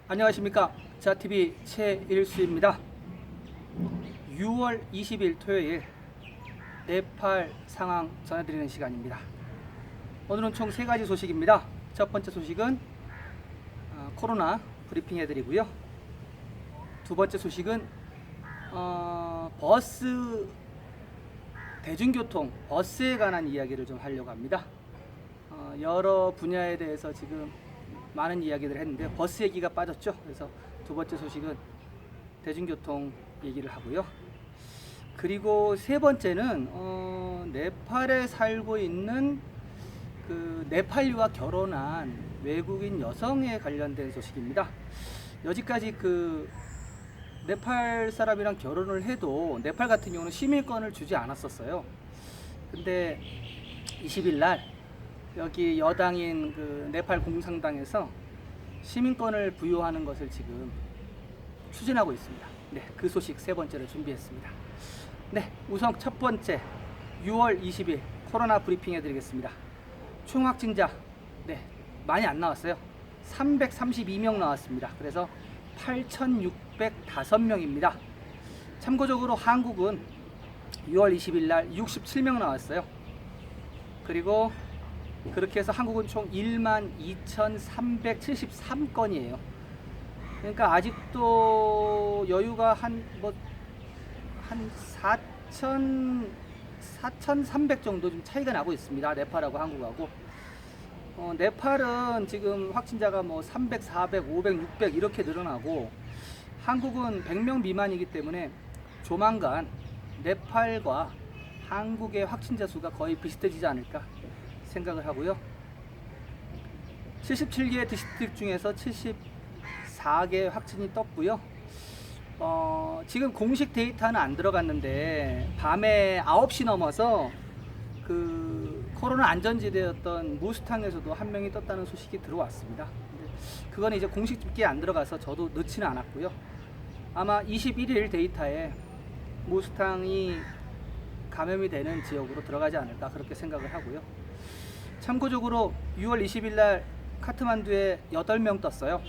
안녕하십니까, 자TV 최일수입니다. 6월 20일 토요일 네팔 상황 전해드리는 시간입니다. 오늘은 총 3가지 소식입니다. 첫 번째 소식은 코로나 브리핑 해드리고요. 두 번째 소식은 버스, 대중교통 버스에 관한 이야기를 좀 하려고 합니다. 여러 분야에 대해서 지금 많은 이야기들을 했는데 버스 얘기가 빠졌죠. 그래서 두 번째 소식은 대중교통 얘기를 하고요. 그리고 세 번째는 네팔에 살고 있는 그 네팔류와 결혼한 외국인 여성에 관련된 소식입니다. 여지까지 그 네팔 사람이랑 결혼을 해도 네팔 같은 경우는 시민권을 주지 않았었어요. 근데 20일 날 여기 여당인 그 네팔 공산당에서 시민권을 부여하는 것을 지금 추진하고 있습니다. 네, 그 소식 세 번째를 준비했습니다. 네, 우선 첫 번째 6월 20일 코로나 브리핑 해드리겠습니다. 총 확진자 많이 안 나왔어요. 332명 나왔습니다. 그래서 8,605명입니다. 참고적으로 한국은 6월 20일 날 67명 나왔어요. 그리고 그렇게 해서 한국은 총 12,373건이에요. 그러니까 아직도 여유가 한 4,300 정도 좀 차이가 나고 있습니다. 네팔하고 한국하고. 네팔은 지금 확진자가 300, 400, 500, 600 이렇게 늘어나고 한국은 100명 미만이기 때문에 조만간 네팔과 한국의 확진자 수가 거의 비슷해지지 않을까 생각을 하고요. 77개 디스트릭 중에서 74개 확진이 떴고요. 지금 공식 데이터는 안 들어갔는데 밤에 9시 넘어서 그 코로나 안전지대였던 무스탕에서도 한 명이 떴다는 소식이 들어왔습니다. 근데 그건 이제 공식 집계에 안 들어가서 저도 넣지는 않았고요. 아마 21일 데이터에 무스탕이 감염이 되는 지역으로 들어가지 않을까 그렇게 생각을 하고요. 참고적으로 6월 20일 날 카트만두에 8명 떴어요.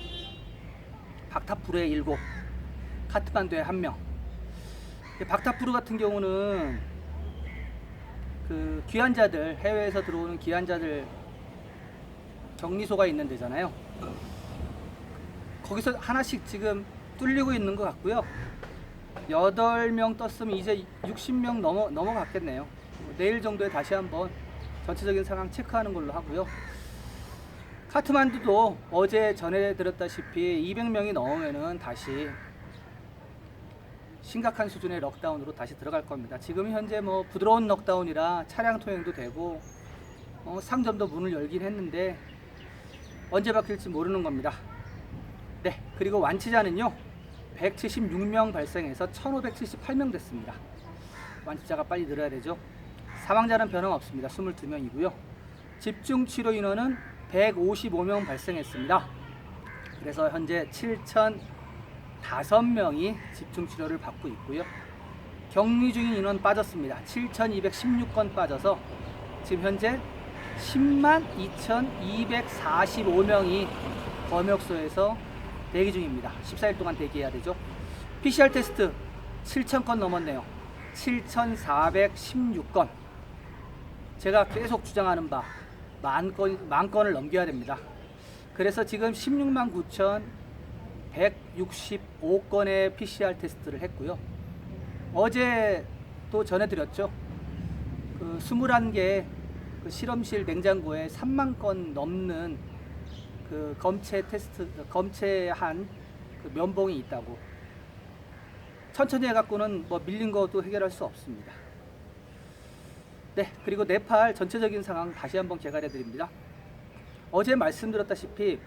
박타푸르에 7, 카트만두에 1명. 박타푸르 같은 경우는 그 귀환자들, 해외에서 들어오는 귀환자들 격리소가 있는 데잖아요. 거기서 하나씩 지금 뚫리고 있는 것 같고요. 8명 떴으면 이제 60명 넘어갔겠네요. 내일 정도에 다시 한번 전체적인 상황 체크하는 걸로 하고요. 카트만두도 어제 전해드렸다시피 200명이 넘으면은 다시 심각한 수준의 럭다운으로 다시 들어갈 겁니다. 지금 현재 부드러운 럭다운이라 차량 통행도 되고 상점도 문을 열긴 했는데 언제 바뀔지 모르는 겁니다. 네, 그리고 완치자는요 176명 발생해서 1578명 됐습니다. 완치자가 빨리 늘어야 되죠. 사망자는 변함없습니다. 22명이고요. 집중치료 인원은 155명 발생했습니다. 그래서 현재 7,005명이 집중치료를 받고 있고요. 격리 중인 인원 빠졌습니다. 7,216건 빠져서 지금 현재 102,245명이 검역소에서 대기 중입니다. 14일 동안 대기해야 되죠. PCR 테스트 7,000건 넘었네요. 7,416건. 제가 계속 주장하는 바 만 건을 넘겨야 됩니다. 그래서 지금 16만 9,165건의 PCR 테스트를 했고요. 어제 또 전해드렸죠. 그 21개 그 실험실 냉장고에 3만 건 넘는 그 검체한 그 면봉이 있다고. 천천히 해갖고는 밀린 것도 해결할 수 없습니다. 네, 그리고 네팔 전체적인 상황 다시 한번 개괄해 드립니다. 어제 말씀드렸다시피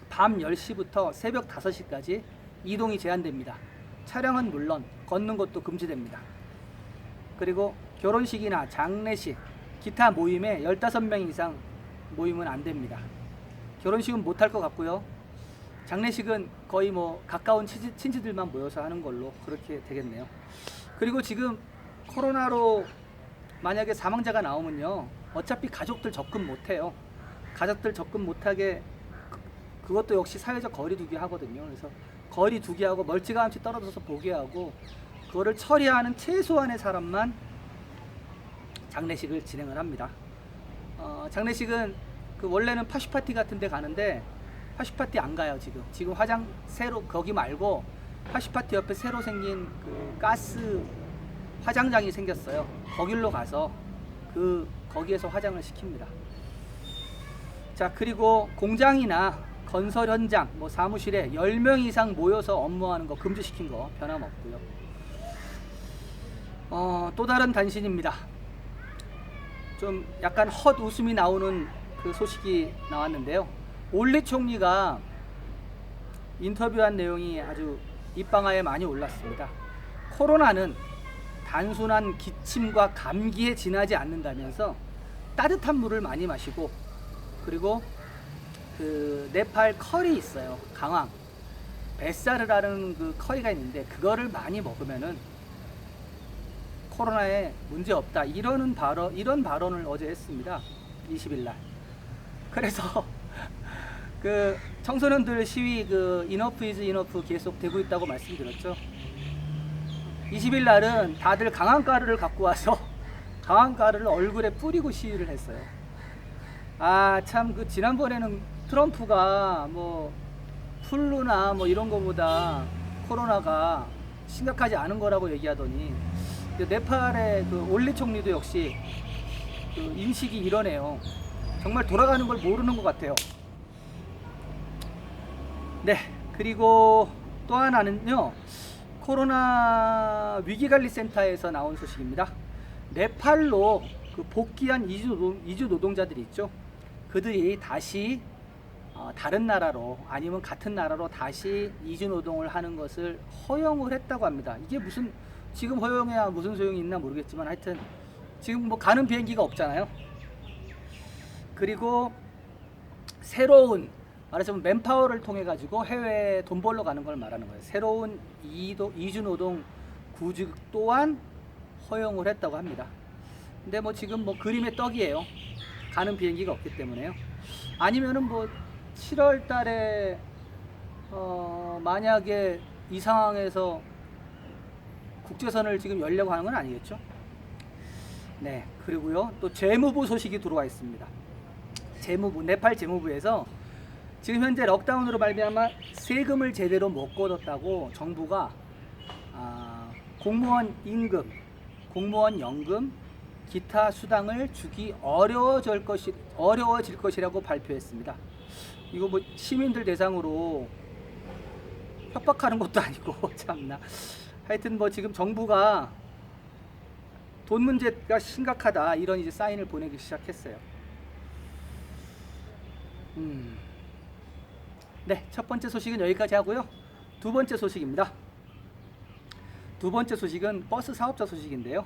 밤 10시부터 새벽 5시까지 이동이 제한됩니다. 차량은 물론 걷는 것도 금지됩니다. 그리고 결혼식이나 장례식, 기타 모임에 15명 이상 모이면 안 됩니다. 결혼식은 못할 것 같고요. 장례식은 거의 가까운 친지들만 모여서 하는 걸로 그렇게 되겠네요. 그리고 지금 코로나로 만약에 사망자가 나오면요, 어차피 가족들 접근 못해요. 가족들 접근 못하게 그것도 역시 사회적 거리두기 하거든요. 그래서 거리두기하고 멀찌감치 떨어져서 보게 하고 그거를 처리하는 최소한의 사람만 장례식을 진행을 합니다. 장례식은 그 원래는 파슈파티 같은 데 가는데 파슈파티 안 가요. 지금 화장 새로 거기 말고 파슈파티 옆에 새로 생긴 그 가스 화장장이 생겼어요. 거길로 가서 거기에서 화장을 시킵니다. 자, 그리고 공장이나 건설 현장, 뭐 사무실에 10명 이상 모여서 업무하는 거 금지시킨 거 변함없고요. 또 다른 단신입니다. 좀 약간 헛웃음이 나오는 그 소식이 나왔는데요. 올리 총리가 인터뷰한 내용이 아주 입방아에 많이 올랐습니다. 코로나는 단순한 기침과 감기에 지나지 않는다면서 따뜻한 물을 많이 마시고, 그리고 그 네팔 커리 있어요. 강황 뱃사르라는 그 커리가 있는데 그거를 많이 먹으면은 코로나에 문제 없다, 이런 발언을 어제 했습니다. 20일 날. 그래서 그 청소년들 시위 그 이너프 이즈 이너프 계속 되고 있다고 말씀드렸죠. 20일 날은 다들 강황가루를 갖고 와서 강황가루를 얼굴에 뿌리고 시위를 했어요. 아, 참, 그 지난번에는 트럼프가 뭐 플루나 뭐 이런 거보다 코로나가 심각하지 않은 거라고 얘기하더니 네팔의 그 올리 총리도 역시 그 인식이 이러네요. 정말 돌아가는 걸 모르는 것 같아요. 네, 그리고 또 하나는요, 코로나 위기관리센터에서 나온 소식입니다. 네팔로 그 복귀한 이주 노동자들이 있죠. 그들이 다시 다른 나라로 아니면 같은 나라로 다시 이주 노동을 하는 것을 허용을 했다고 합니다. 이게 무슨, 지금 허용해야 무슨 소용이 있나 모르겠지만 하여튼 지금 뭐 가는 비행기가 없잖아요. 그리고 새로운, 말하자면 맨파워를 통해 가지고 해외에 돈 벌러 가는 걸 말하는 거예요. 새로운 이주 노동 구직 또한 허용을 했다고 합니다. 근데 뭐 지금 뭐 그림의 떡이에요. 가는 비행기가 없기 때문에요. 아니면은 뭐 7월 달에 만약에 이 상황에서 국제선을 지금 열려고 하는 건 아니겠죠? 네, 그리고요, 또 재무부 소식이 들어와 있습니다. 네팔 재무부에서 지금 현재 럭다운으로 말미암아 세금을 제대로 못 걷었다고 정부가 공무원 임금, 공무원 연금, 기타 수당을 주기 어려워질 것이라고 발표했습니다. 이거 뭐 시민들 대상으로 협박하는 것도 아니고 참나. 하여튼 뭐 지금 정부가 돈 문제가 심각하다, 이런 이제 사인을 보내기 시작했어요. 네, 첫 번째 소식은 여기까지 하고요. 두 번째 소식입니다. 두 번째 소식은 버스 사업자 소식인데요.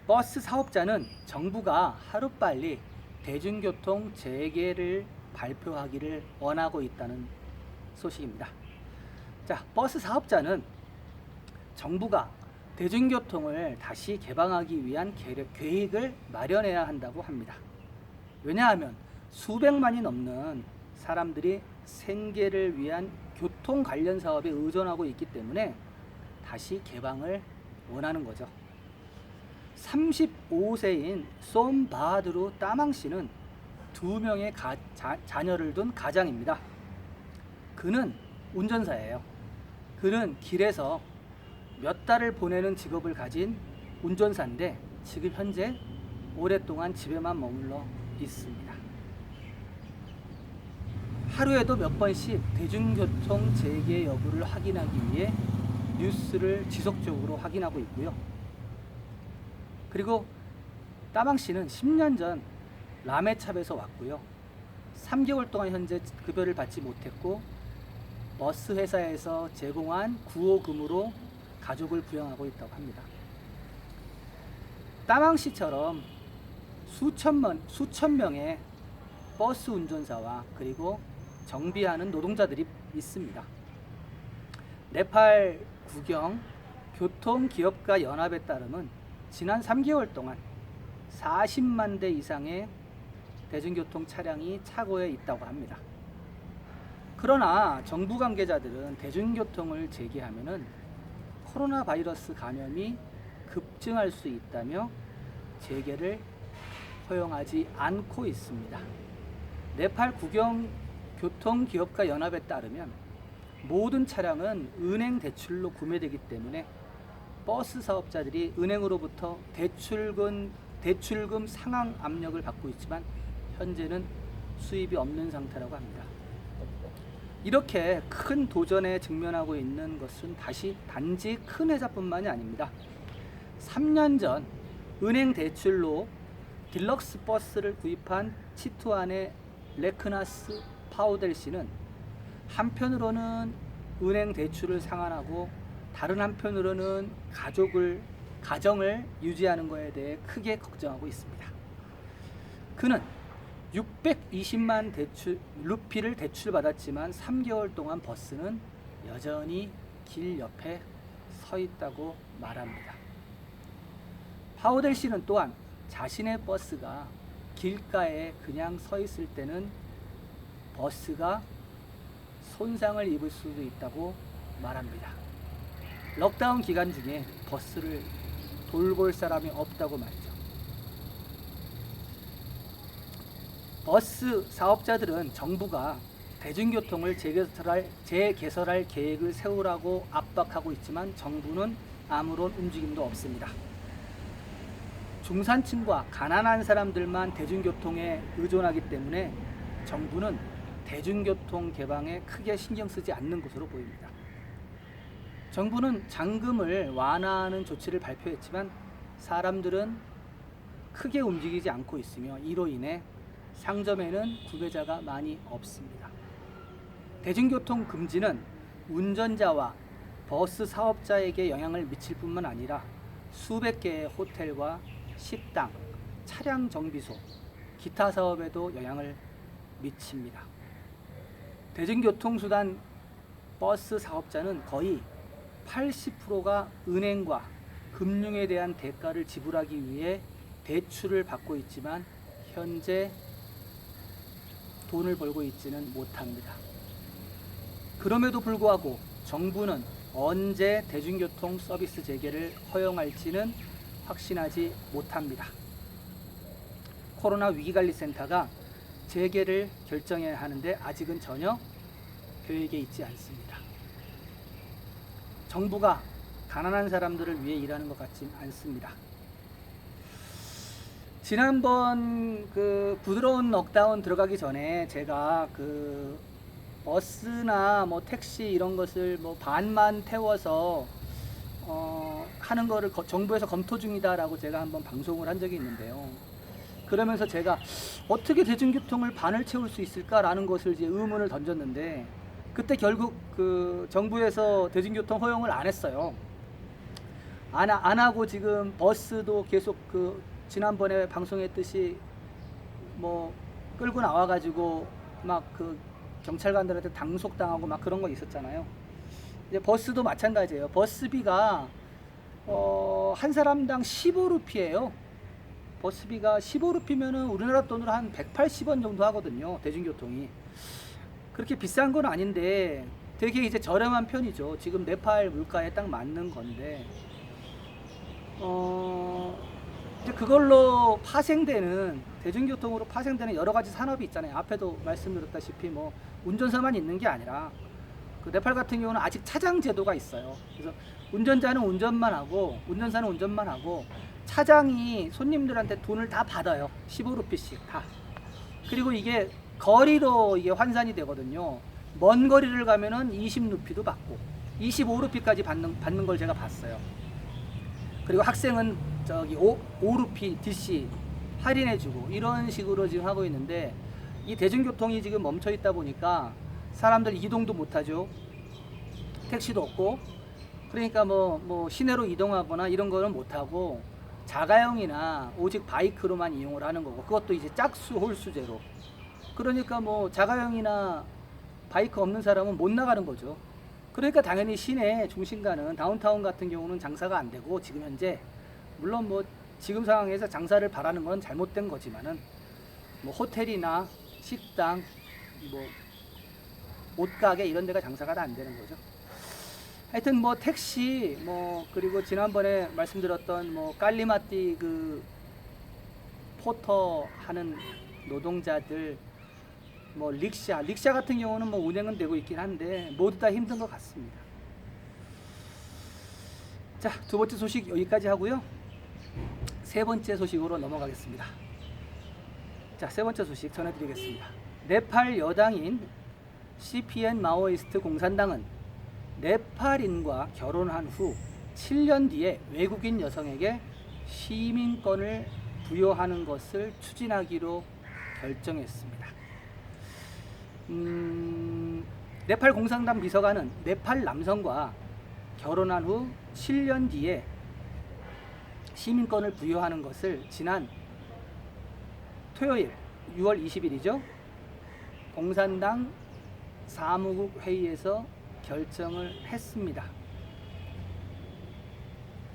버스 사업자는 정부가 하루빨리 대중교통 재개를 발표하기를 원하고 있다는 소식입니다. 자, 버스 사업자는 정부가 대중교통을 다시 개방하기 위한 계획을 마련해야 한다고 합니다. 왜냐하면 수백만이 넘는 사람들이 생계를 위한 교통 관련 사업에 의존하고 있기 때문에 다시 개방을 원하는 거죠. 35세인 솜바하드루 따망 씨는 2명의 자녀를 둔 가장입니다. 그는 운전사예요. 그는 길에서 몇 달을 보내는 직업을 가진 운전사인데 지금 현재 오랫동안 집에만 머물러 있습니다. 하루에도 몇 번씩 대중교통 재개 여부를 확인하기 위해 뉴스를 지속적으로 확인하고 있고요. 그리고 따망 씨는 10년 전 라메찹에서 왔고요. 3개월 동안 현재 급여를 받지 못했고 버스 회사에서 제공한 구호금으로 가족을 부양하고 있다고 합니다. 따망 씨처럼 수천 명의 버스 운전사와 그리고 정비하는 노동자들이 있습니다. 네팔 국영 교통기업가 연합에 따르면 지난 3개월 동안 40만 대 이상의 대중교통 차량이 차고에 있다고 합니다. 그러나 정부 관계자들은 대중교통을 재개하면은 코로나 바이러스 감염이 급증할 수 있다며 재개를 허용하지 않고 있습니다. 네팔 국영교통기업가 연합에 따르면 모든 차량은 은행 대출로 구매되기 때문에 버스 사업자들이 은행으로부터 대출금 상환 압력을 받고 있지만 현재는 수입이 없는 상태라고 합니다. 이렇게 큰 도전에 직면하고 있는 것은 단지 큰 회사뿐만이 아닙니다. 3년 전 은행 대출로 딜럭스 버스를 구입한 치투안의 레크나스 파우델씨는 한편으로는 은행 대출을 상환하고 다른 한편으로는 가정을 유지하는 것에 대해 크게 걱정하고 있습니다. 그는 620만 루피를 대출받았지만 3개월 동안 버스는 여전히 길 옆에 서 있다고 말합니다. 파우델 씨는 또한 자신의 버스가 길가에 그냥 서 있을 때는 버스가 손상을 입을 수도 있다고 말합니다. 럭다운 기간 중에 버스를 돌볼 사람이 없다고 말이죠. 버스 사업자들은 정부가 대중교통을 재개설할 계획을 세우라고 압박하고 있지만 정부는 아무런 움직임도 없습니다. 중산층과 가난한 사람들만 대중교통에 의존하기 때문에 정부는 대중교통 개방에 크게 신경 쓰지 않는 것으로 보입니다. 정부는 잔금을 완화하는 조치를 발표했지만 사람들은 크게 움직이지 않고 있으며 이로 인해 상점에는 구매자가 많이 없습니다. 대중교통 금지는 운전자와 버스 사업자에게 영향을 미칠 뿐만 아니라 수백 개의 호텔과 식당, 차량 정비소, 기타 사업에도 영향을 미칩니다. 대중교통수단 버스 사업자는 거의 80%가 은행과 금융에 대한 대가를 지불하기 위해 대출을 받고 있지만 현재 돈을 벌고 있지는 못합니다. 그럼에도 불구하고 정부는 언제 대중교통 서비스 재개를 허용할지는 확신하지 못합니다. 코로나 위기관리센터가 재개를 결정해야 하는데 아직은 전혀 계획에 있지 않습니다. 정부가 가난한 사람들을 위해 일하는 것 같진 않습니다. 지난번 부드러운 럭다운 들어가기 전에 제가 버스나 택시 이런 것을 반만 태워서 하는 거를 정부에서 검토 중이다라고 제가 한번 방송을 한 적이 있는데요. 그러면서 제가 어떻게 대중교통을 반을 채울 수 있을까라는 것을 이제 의문을 던졌는데 그때 결국 정부에서 대중교통 허용을 안 했어요. 안 하고 지금 버스도 계속 지난번에 방송했듯이 끌고 나와가지고 막 경찰관들한테 당속당하고 막 그런 거 있었잖아요. 이제 버스도 마찬가지예요. 버스비가 한 사람당 15루피예요. 버스비가 15루피면은 우리나라 돈으로 한 180원 정도 하거든요. 대중교통이. 그렇게 비싼 건 아닌데 되게 이제 저렴한 편이죠. 지금 네팔 물가에 딱 맞는 건데 이제 그걸로 대중교통으로 파생되는 여러 가지 산업이 있잖아요. 앞에도 말씀드렸다시피 운전사만 있는 게 아니라 네팔 같은 경우는 아직 차장 제도가 있어요. 그래서 운전사는 운전만 하고 차장이 손님들한테 돈을 다 받아요. 15루피씩 다. 그리고 이게 거리로 이게 환산이 되거든요. 먼 거리를 가면은 20루피도 받고 25루피까지 받는 걸 제가 봤어요. 그리고 학생은 5루피 DC 할인해주고 이런 식으로 지금 하고 있는데 이 대중교통이 지금 멈춰 있다 보니까 사람들 이동도 못하죠. 택시도 없고 그러니까 시내로 이동하거나 이런 거는 못하고 자가용이나 오직 바이크로만 이용을 하는 거고 그것도 이제 짝수 홀수제로 그러니까 자가용이나 바이크 없는 사람은 못 나가는 거죠. 그러니까 당연히 시내 중심가는 다운타운 같은 경우는 장사가 안 되고 지금 현재 물론 지금 상황에서 장사를 바라는 건 잘못된 거지만은 뭐 호텔이나 식당, 뭐 옷가게 이런 데가 장사가 다 안 되는 거죠. 하여튼 뭐 택시 뭐 그리고 지난번에 말씀드렸던 뭐 깔리마띠 그 포터 하는 노동자들, 뭐 릭샤 같은 경우는 뭐 운행은 되고 있긴 한데 모두 다 힘든 것 같습니다. 자, 두 번째 소식 여기까지 하고요. 세 번째 소식으로 넘어가겠습니다. 자, 세 번째 소식 전해드리겠습니다. 네팔 여당인 CPN 마오이스트 공산당은 네팔인과 결혼한 후 7년 뒤에 외국인 여성에게 시민권을 부여하는 것을 추진하기로 결정했습니다. 네팔 공산당 비서관은 네팔 남성과 결혼한 후 7년 뒤에 시민권을 부여하는 것을 지난 토요일 6월 20일이죠. 공산당 사무국 회의에서 결정을 했습니다.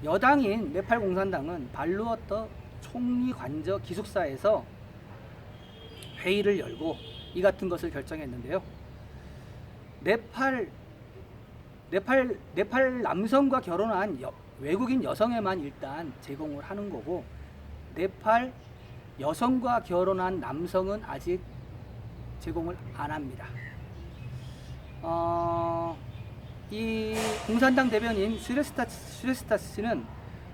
여당인 네팔 공산당은 발루어터 총리 관저 기숙사에서 회의를 열고 이 같은 것을 결정했는데요. 네팔 남성과 결혼한 외국인 여성에만 일단 제공을 하는 거고, 네팔 여성과 결혼한 남성은 아직 제공을 안 합니다. 이 공산당 대변인 슈레스타스는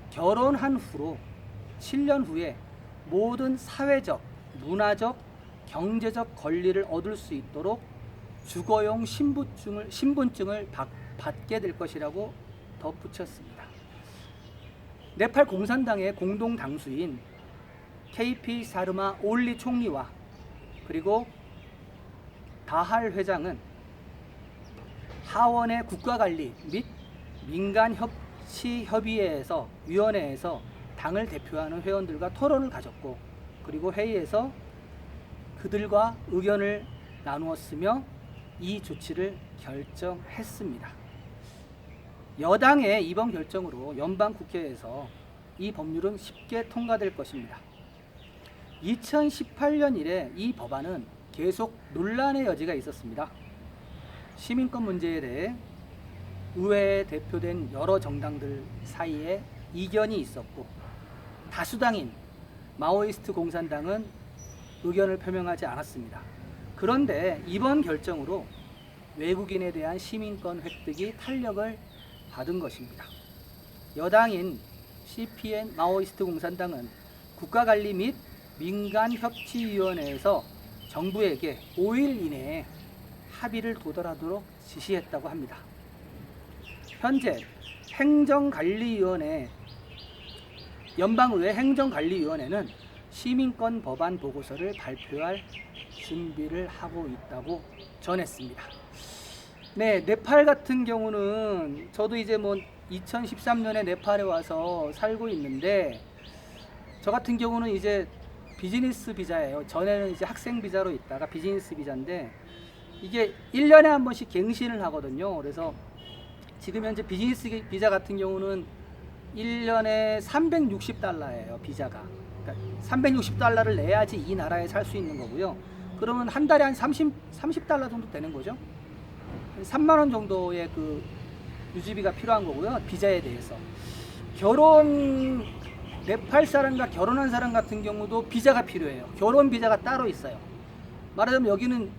결혼한 후로 7년 후에 모든 사회적, 문화적, 경제적 권리를 얻을 수 있도록 주거용 신분증을 받게 될 것이라고 덧붙였습니다. 네팔 공산당의 공동 당수인 KP 사르마 올리 총리와 그리고 다할 회장은 하원의 국가관리 및 민간협치협의회에서 당을 대표하는 회원들과 토론을 가졌고, 그리고 회의에서 그들과 의견을 나누었으며 이 조치를 결정했습니다. 여당의 이번 결정으로 연방국회에서 이 법률은 쉽게 통과될 것입니다. 2018년 이래 이 법안은 계속 논란의 여지가 있었습니다. 시민권 문제에 대해 의회에 대표된 여러 정당들 사이에 이견이 있었고, 다수당인 마오이스트 공산당은 의견을 표명하지 않았습니다. 그런데 이번 결정으로 외국인에 대한 시민권 획득이 탄력을 받은 것입니다. 여당인 CPN 마오이스트 공산당은 국가관리 및 민간협치위원회에서 정부에게 5일 이내에 합의를 도달하도록 지시했다고 합니다. 현재 연방의회 행정관리위원회는 시민권 법안 보고서를 발표할 준비를 하고 있다고 전했습니다. 네, 네팔 같은 경우는 저도 이제 뭐 2013년에 네팔에 와서 살고 있는데, 저 같은 경우는 이제 비즈니스 비자예요. 전에는 이제 학생 비자로 있다가 비즈니스 비자인데, 이게 1년에 한 번씩 갱신을 하거든요. 그래서 지금 현재 비즈니스 비자 같은 경우는 1년에 360달러예요, 비자가. 그러니까 360달러를 내야지 이 나라에 살 수 있는 거고요. 그러면 한 달에 한 30달러 정도 되는 거죠. 3만 원 정도의 그 유지비가 필요한 거고요, 비자에 대해서. 네팔 사람과 결혼한 사람 같은 경우도 비자가 필요해요. 결혼 비자가 따로 있어요. 말하자면 여기는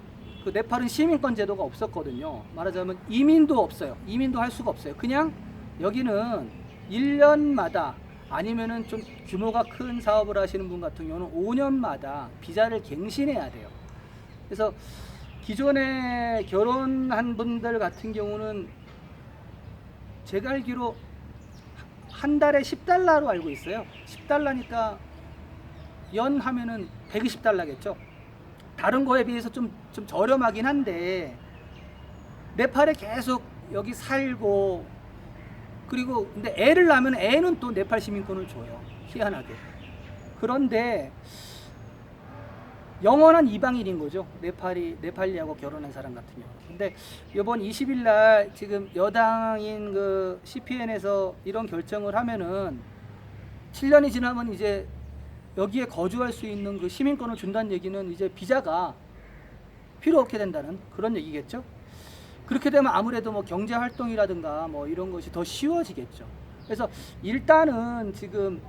그 네팔은 시민권 제도가 없었거든요. 말하자면 이민도 없어요. 이민도 할 수가 없어요. 그냥 여기는 1년마다 아니면은 좀 규모가 큰 사업을 하시는 분 같은 경우는 5년마다 비자를 갱신해야 돼요. 그래서 기존에 결혼한 분들 같은 경우는 제가 알기로 한 달에 10달러로 알고 있어요. 10달러니까 연 하면은 120달러겠죠. 다른 거에 비해서 좀 저렴하긴 한데, 네팔에 계속 여기 살고, 그리고 근데 애를 낳으면 애는 또 네팔 시민권을 줘요, 희한하게. 그런데 영원한 이방인인 거죠, 네팔리하고 결혼한 사람 같은 경우. 근데 이번 20일 날 지금 여당인 그 CPN에서 이런 결정을 하면은 7년이 지나면 이제 여기에 거주할 수 있는 그 시민권을 준다는 얘기는 이제 비자가 필요 없게 된다는 그런 얘기겠죠. 그렇게 되면 아무래도 뭐 경제 활동이라든가 뭐 이런 것이 더 쉬워지겠죠. 그래서 일단은 지금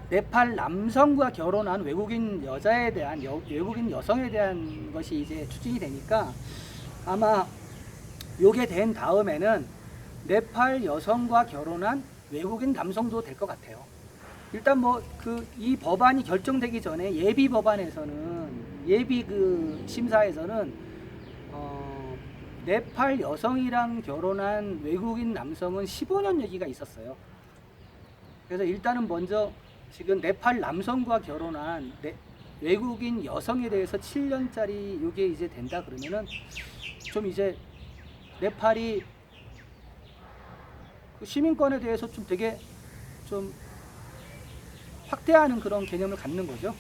네팔 남성과 결혼한 외국인 여자에 대한 외국인 여성에 대한 것이 이제 추진이 되니까 아마 요게 된 다음에는 네팔 여성과 결혼한 외국인 남성도 될 것 같아요. 일단 뭐 이 법안이 결정되기 전에 예비 법안에서는 예비 그 심사에서는 네팔 여성이랑 결혼한 외국인 남성은 15년 얘기가 있었어요. 그래서 일단은 먼저 지금 네팔 남성과 결혼한 외국인 여성에 대해서 7년짜리 이게 이제 된다 그러면은 좀 이제 네팔이 그 시민권에 대해서 좀 되게 좀 확대하는 그런 개념을 갖는 거죠.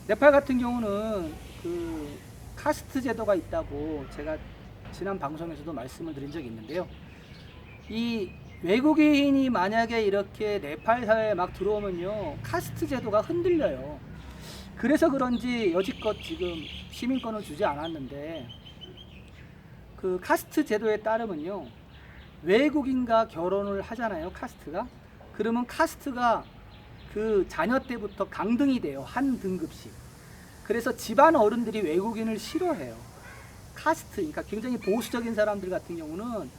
네팔 같은 경우는 그 카스트 제도가 있다고 제가 지난 방송에서도 말씀을 드린 적이 있는데요. 이 외국인이 만약에 이렇게 네팔 사회에 막 들어오면요, 카스트 제도가 흔들려요. 그래서 그런지 여지껏 지금 시민권을 주지 않았는데, 그 카스트 제도에 따르면요, 외국인과 결혼을 하잖아요, 카스트가. 그러면 카스트가 그 자녀 때부터 강등이 돼요, 한 등급씩. 그래서 집안 어른들이 외국인을 싫어해요. 카스트, 그러니까 굉장히 보수적인 사람들 같은 경우는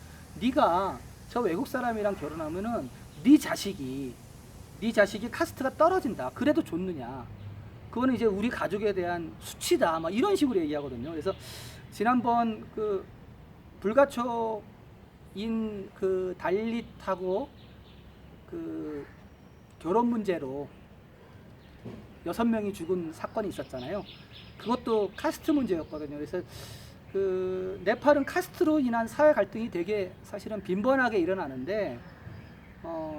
네가 저 외국 사람이랑 결혼하면은 네 자식이 카스트가 떨어진다. 그래도 좋느냐? 그거는 이제 우리 가족에 대한 수치다. 막 이런 식으로 얘기하거든요. 그래서 지난번 그 불가초인 그 달릿하고 그 결혼 문제로 6명이 죽은 사건이 있었잖아요. 그것도 카스트 문제였거든요. 그래서 그 네팔은 카스트로 인한 사회 갈등이 되게 사실은 빈번하게 일어나는데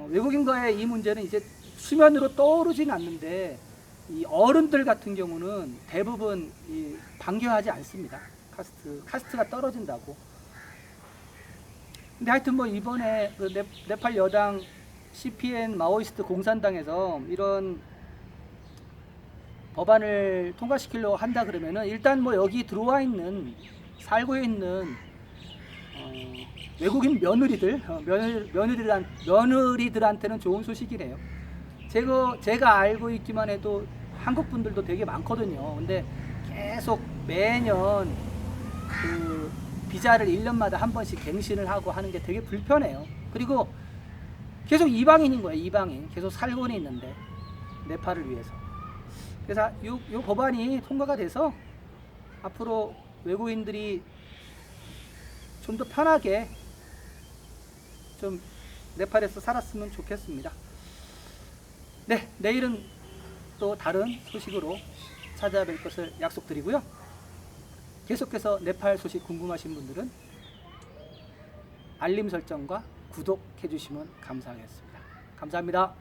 외국인과의 이 문제는 이제 수면으로 떠오르진 않는데 이 어른들 같은 경우는 대부분 반겨하지 않습니다. 카스트가 떨어진다고. 근데 하여튼 뭐 이번에 그 네팔 여당 CPN 마오이스트 공산당에서 이런 법안을 통과시키려고 한다 그러면은 일단 뭐 여기 들어와 있는 살고 있는 외국인 며느리들한테는 좋은 소식이래요. 제가 알고 있기만 해도 한국 분들도 되게 많거든요. 근데 계속 매년 그 비자를 1년마다 한 번씩 갱신을 하고 하는 게 되게 불편해요. 그리고 계속 이방인인 거예요. 이방인 계속 살고는 있는데 네팔을 위해서. 그래서 요 법안이 통과가 돼서 앞으로 외국인들이 좀 더 편하게 좀 네팔에서 살았으면 좋겠습니다. 네, 내일은 또 다른 소식으로 찾아뵐 것을 약속드리고요. 계속해서 네팔 소식 궁금하신 분들은 알림 설정과 구독해 주시면 감사하겠습니다. 감사합니다.